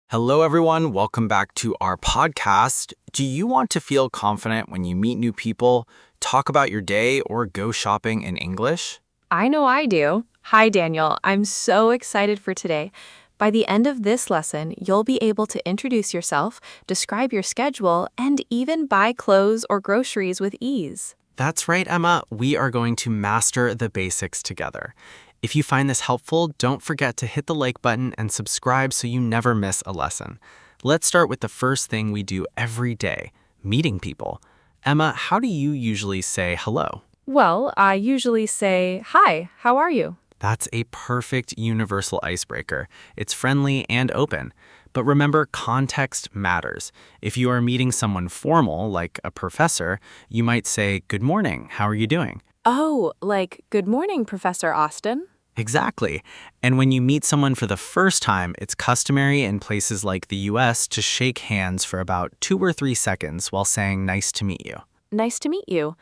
Hello, everyone. Welcome back to our podcast. Do you want to feel confident when you meet new people, talk about your day, or go shopping in English? I know I do. Hi, Daniel. I'm so excited for today. By the end of this lesson, you'll be able to introduce yourself, describe your schedule, and even buy clothes or groceries with ease. That's right, Emma. We are going to master the basics together. If you find this helpful, don't forget to hit the like button and subscribe so you never miss a lesson. Let's start with the first thing we do every day, meeting people. Emma, how do you usually say hello? Well, I usually say, "Hi, how are you?" That's a perfect universal icebreaker. It's friendly and open. But remember, context matters. If you are meeting someone formal, like a professor, you might say, "Good morning, how are you doing?" Oh, like, "Good morning, Professor Austin." Exactly. And when you meet someone for the first time, it's customary in places like the US to shake hands for about 2 or 3 seconds while saying, "Nice to meet you." Nice to meet you.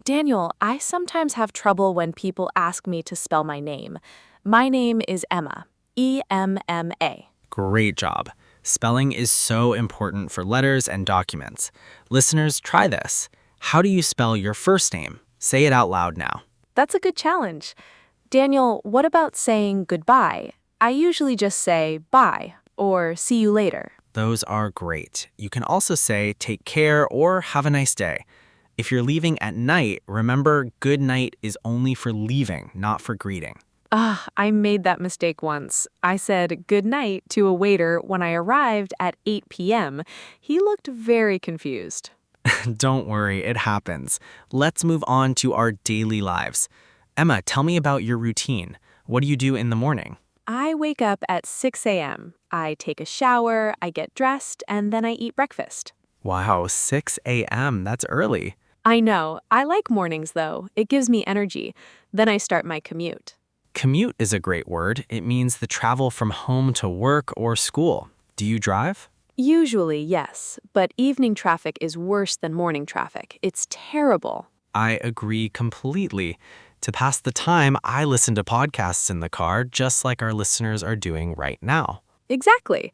Daniel, I sometimes have trouble when people ask me to spell my name. My name is Emma. Emma. Great job. Spelling is so important for letters and documents. Listeners, try this. How do you spell your first name? Say it out loud now. That's a good challenge. Daniel, what about saying goodbye? I usually just say bye or see you later. Those are great. You can also say take care or have a nice day. If you're leaving at night, remember good night is only for leaving, not for greeting. I made that mistake once. I said good night to a waiter when I arrived at 8 p.m. He looked very confused. Don't worry, it happens. Let's move on to our daily lives. Emma, tell me about your routine. What do you do in the morning? I wake up at 6 a.m. I take a shower, I get dressed, and then I eat breakfast. Wow, 6 a.m. That's early. I know. I like mornings, though. It gives me energy. Then I start my commute. Commute is a great word. It means the travel from home to work or school. Do you drive? Usually, yes, but evening traffic is worse than morning traffic. It's terrible. I agree completely. To pass the time, I listen to podcasts in the car, just like our listeners are doing right now. Exactly.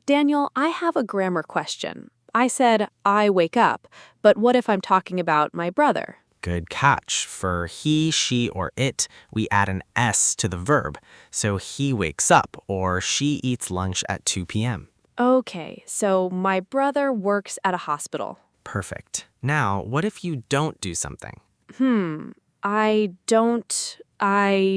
Daniel, I have a grammar question. I said, I wake up, but what if I'm talking about my brother? Good catch. For he, she, or it, we add an S to the verb. So he wakes up or she eats lunch at 2 p.m. Okay, so my brother works at a hospital. Perfect. Now, what if you don't do something? I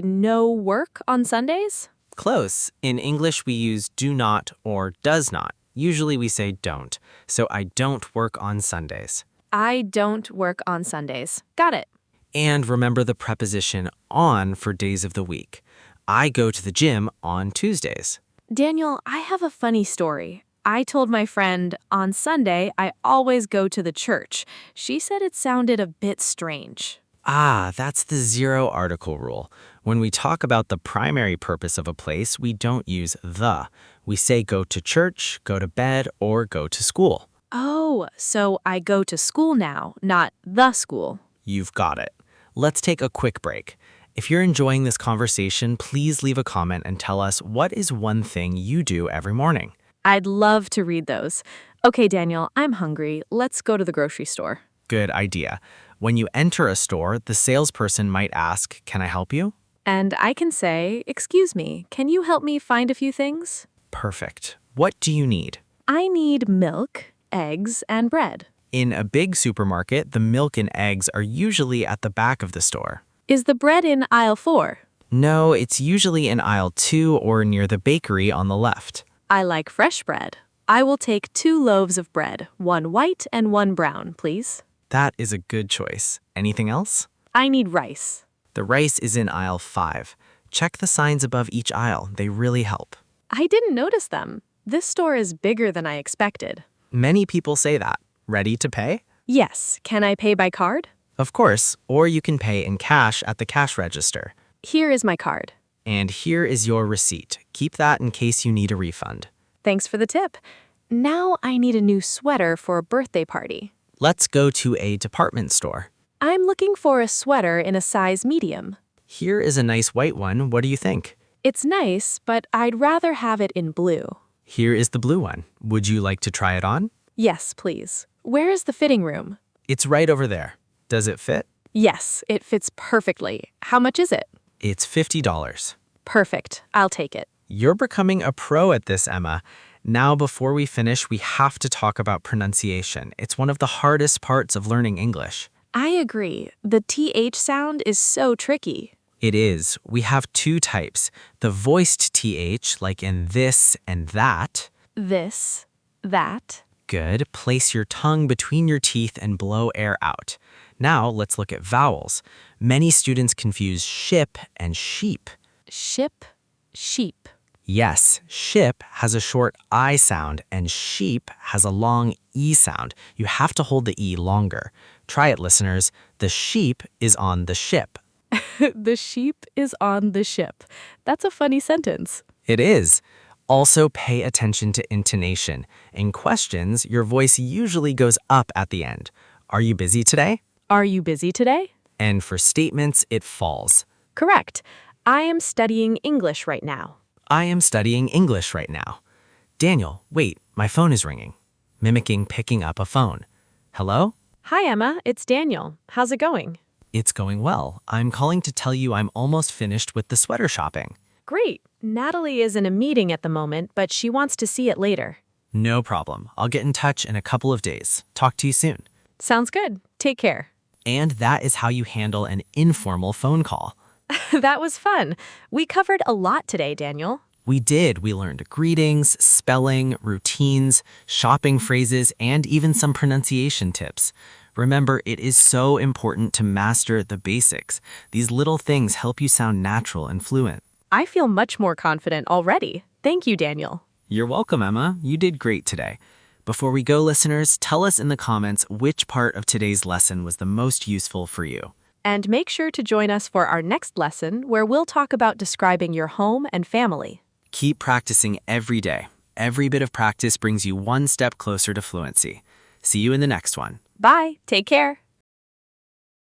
know work on Sundays? Close. In English, we use do not or does not. Usually we say don't. So I don't work on Sundays. I don't work on Sundays. Got it. And remember the preposition on for days of the week. I go to the gym on Tuesdays. Daniel, I have a funny story. I told my friend, on Sunday, I always go to the church. She said it sounded a bit strange. That's the zero article rule. When we talk about the primary purpose of a place, we don't use the. We say go to church, go to bed, or go to school. Oh, so I go to school now, not the school. You've got it. Let's take a quick break. If you're enjoying this conversation, please leave a comment and tell us what is one thing you do every morning. I'd love to read those. Okay, Daniel, I'm hungry. Let's go to the grocery store. Good idea. When you enter a store, the salesperson might ask, "Can I help you?" And I can say, "Excuse me, can you help me find a few things?" Perfect. What do you need? I need milk, eggs, and bread. In a big supermarket, the milk and eggs are usually at the back of the store. Is the bread in aisle 4? No, it's usually in aisle 2 or near the bakery on the left. I like fresh bread. I will take 2 loaves of bread, 1 white and 1 brown, please. That is a good choice. Anything else? I need rice. The rice is in aisle 5. Check the signs above each aisle. They really help. I didn't notice them. This store is bigger than I expected. Many people say that. Ready to pay? Yes, can I pay by card? Of course, or you can pay in cash at the cash register. Here is my card. And here is your receipt. Keep that in case you need a refund. Thanks for the tip. Now I need a new sweater for a birthday party. Let's go to a department store. I'm looking for a sweater in a size medium. Here is a nice white one. What do you think? It's nice, but I'd rather have it in blue. Here is the blue one. Would you like to try it on? Yes, please. Where is the fitting room? It's right over there. Does it fit? Yes, it fits perfectly. How much is it? It's $50. Perfect. I'll take it. You're becoming a pro at this, Emma. Now, before we finish, we have to talk about pronunciation. It's one of the hardest parts of learning English. I agree. The TH sound is so tricky. It is. We have two types. The voiced TH, like in this and that. This, that. Good. Place your tongue between your teeth and blow air out. Now, let's look at vowels. Many students confuse ship and sheep. Ship, sheep. Yes, ship has a short I sound and sheep has a long E sound. You have to hold the E longer. Try it, listeners. The sheep is on the ship. The sheep is on the ship. That's a funny sentence. It is. Also, pay attention to intonation. In questions, your voice usually goes up at the end. Are you busy today? Are you busy today? And for statements, it falls. Correct. I am studying English right now. I am studying English right now. Daniel, wait, my phone is ringing. Mimicking picking up a phone. Hello? Hi, Emma. It's Daniel. How's it going? It's going well. I'm calling to tell you I'm almost finished with the sweater shopping. Great. Natalie is in a meeting at the moment, but she wants to see it later. No problem. I'll get in touch in a couple of days. Talk to you soon. Sounds good. Take care. And that is how you handle an informal phone call. That was fun. We covered a lot today, Daniel. We did. We learned greetings, spelling, routines, shopping phrases, and even some pronunciation tips. Remember, it is so important to master the basics. These little things help you sound natural and fluent. I feel much more confident already. Thank you, Daniel. You're welcome, Emma. You did great today. Before we go, listeners, tell us in the comments which part of today's lesson was the most useful for you. And make sure to join us for our next lesson, where we'll talk about describing your home and family. Keep practicing every day. Every bit of practice brings you one step closer to fluency. See you in the next one. Bye. Take care.